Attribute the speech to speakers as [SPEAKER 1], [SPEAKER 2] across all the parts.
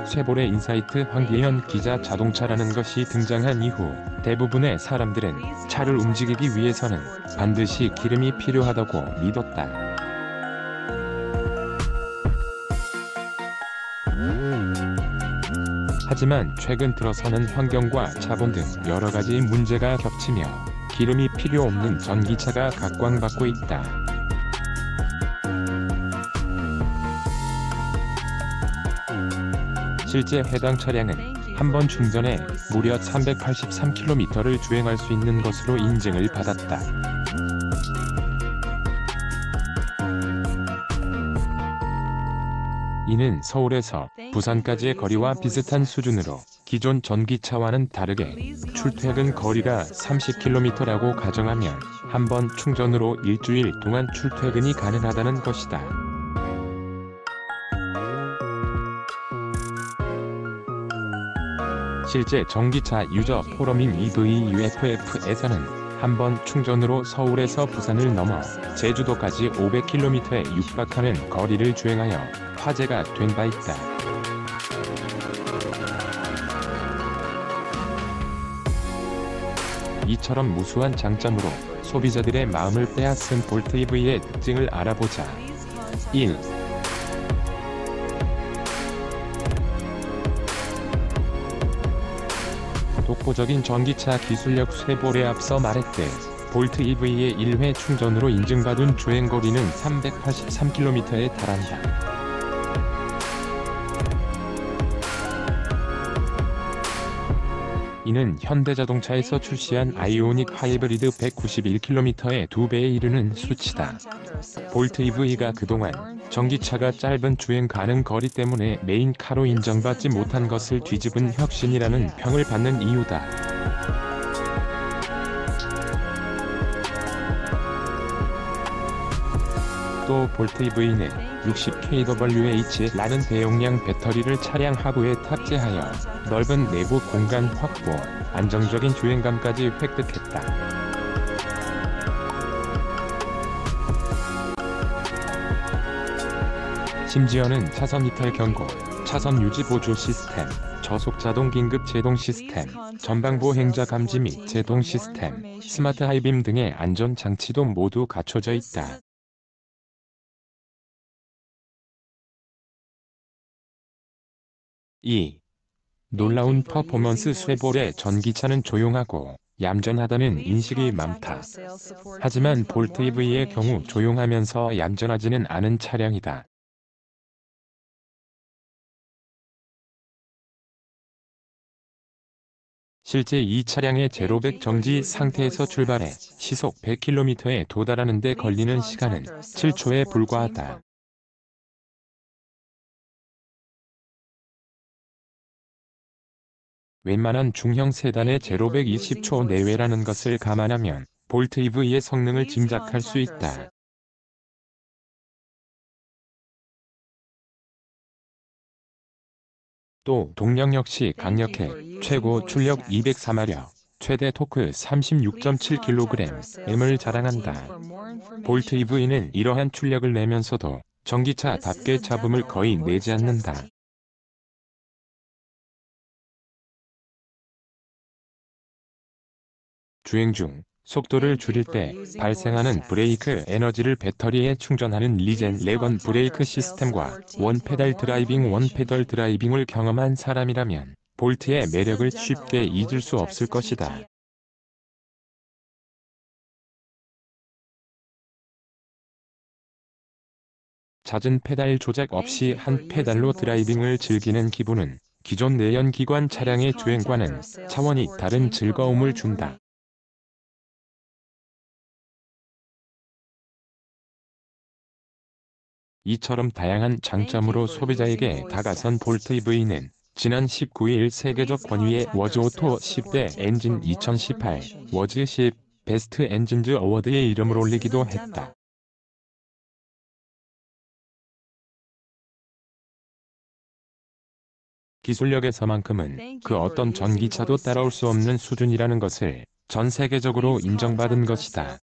[SPEAKER 1] 쇠볼의 인사이트 황기현 기자 자동차라는 것이 등장한 이후 대부분의 사람들은 차를 움직이기 위해서는 반드시 기름이 필요하다고 믿었다. 하지만 최근 들어서는 환경과 자본 등 여러 가지 문제가 겹치며 기름이 필요 없는 전기차가 각광받고 있다. 실제 해당 차량은 한 번 충전에 무려 383km를 주행할 수 있는 것으로 인증을 받았다. 이는 서울에서 부산까지의 거리와 비슷한 수준으로 기존 전기차와는 다르게 출퇴근 거리가 30km라고 가정하면 한 번 충전으로 일주일 동안 출퇴근이 가능하다는 것이다. 실제 전기차 유저 포럼인 EVUFF에서는 한 번 충전으로 서울에서 부산을 넘어 제주도까지 500km에 육박하는 거리를 주행하여 화제가 된 바 있다. 이처럼 무수한 장점으로 소비자들의 마음을 빼앗은 볼트 EV의 특징을 알아보자. 1. 독보적인 전기차 기술력. 쇠볼에 앞서 말했듯 볼트 EV의 1회 충전으로 인증받은 주행거리는 383km에 달한다. 이는 현대자동차에서 출시한 아이오닉 하이브리드 191km의 2배에 이르는 수치다. 볼트 EV가 그동안 전기차가 짧은 주행 가능 거리 때문에 메인카로 인정받지 못한 것을 뒤집은 혁신이라는 평을 받는 이유다. 또 볼트 EV는 60kWh라는 대용량 배터리를 차량 하부에 탑재하여 넓은 내부 공간 확보, 안정적인 주행감까지 획득했다. 심지어는 차선 이탈 경고, 차선 유지 보조 시스템, 저속 자동 긴급 제동 시스템, 전방보 행자 감지 및 제동 시스템, 스마트 하이빔 등의 안전 장치도 모두 갖춰져 있다. 2. 놀라운 퍼포먼스. 쇠볼의 전기차는 조용하고 얌전하다는 인식이 많다. 하지만 볼트 EV의 경우 조용하면서 얌전하지는 않은 차량이다. 실제 이 차량의 제로100 정지 상태에서 출발해 시속 100km에 도달하는 데 걸리는 시간은 7초에 불과하다. 웬만한 중형 세단의 제로100 20초 내외라는 것을 감안하면 볼트 EV의 성능을 짐작할 수 있다. 또 동력 역시 강력해 최고 출력 204마력, 최대 토크 36.7kg을 자랑한다. 볼트 EV는 이러한 출력을 내면서도 전기차답게 잡음을 거의 내지 않는다. 주행 중 속도를 줄일 때 발생하는 브레이크 에너지를 배터리에 충전하는 리젠레건 브레이크 시스템과 원페달 드라이빙을 경험한 사람이라면 볼트의 매력을 쉽게 잊을 수 없을 것이다. 잦은 페달 조작 없이 한 페달로 드라이빙을 즐기는 기분은 기존 내연기관 차량의 주행과는 차원이 다른 즐거움을 준다. 이처럼 다양한 장점으로 소비자에게 다가선 볼트 EV는 지난 19일 세계적 권위의 워즈 오토 10대 엔진 2018 워즈 10 베스트 엔진즈 어워드에 이름을 올리기도 했다. 기술력에서만큼은 그 어떤 전기차도 따라올 수 없는 수준이라는 것을 전 세계적으로 인정받은 것이다.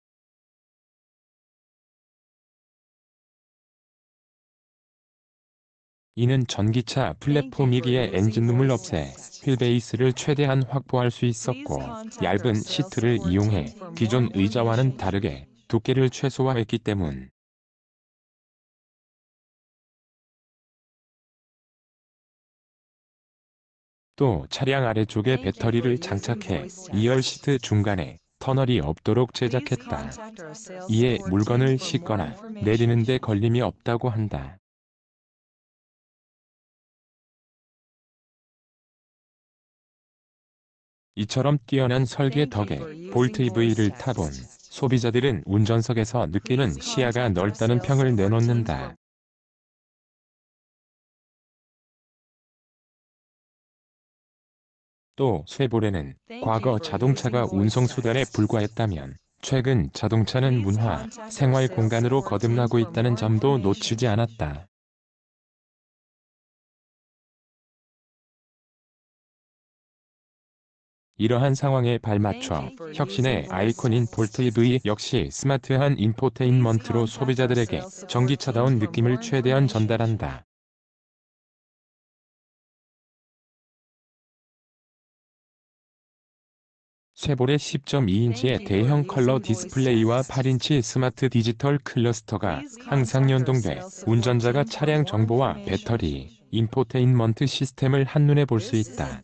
[SPEAKER 1] 이는 전기차 플랫폼이기에 엔진룸을 없애 휠베이스를 최대한 확보할 수 있었고, 얇은 시트를 이용해 기존 의자와는 다르게 두께를 최소화했기 때문. 또 차량 아래쪽에 배터리를 장착해 2열 시트 중간에 터널이 없도록 제작했다. 이에 물건을 싣거나 내리는 데 걸림이 없다고 한다. 이처럼 뛰어난 설계 덕에 볼트 EV를 타본 소비자들은 운전석에서 느끼는 시야가 넓다는 평을 내놓는다. 또 쉐보레는 과거 자동차가 운송수단에 불과했다면 최근 자동차는 문화, 생활 공간으로 거듭나고 있다는 점도 놓치지 않았다. 이러한 상황에 발맞춰 혁신의 아이콘인 볼트 EV 역시 스마트한 인포테인먼트로 소비자들에게 전기차다운 느낌을 최대한 전달한다. 쉐보레 10.2인치의 대형 컬러 디스플레이와 8인치 스마트 디지털 클러스터가 항상 연동돼 운전자가 차량 정보와 배터리, 인포테인먼트 시스템을 한눈에 볼 수 있다.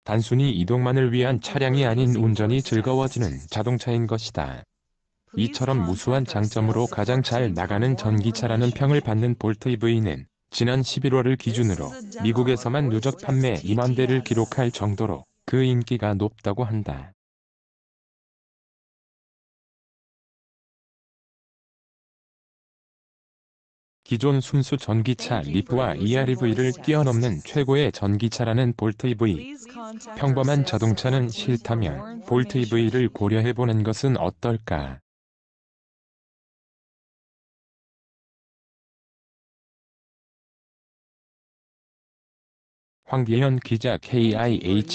[SPEAKER 1] 단순히 이동만을 위한 차량이 아닌 운전이 즐거워지는 자동차인 것이다. 이처럼 무수한 장점으로 가장 잘 나가는 전기차라는 평을 받는 볼트 EV는 지난 11월을 기준으로 미국에서만 누적 판매 2만 대를 기록할 정도로 그 인기가 높다고 한다. 기존 순수 전기차 리프와 ERV를 뛰어넘는 최고의 전기차라는 볼트 EV. 평범한 자동차는 싫다면 볼트 EV를 고려해보는 것은 어떨까? 황기현 기자 KIHYUNS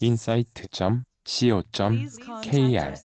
[SPEAKER 1] insight.co.kr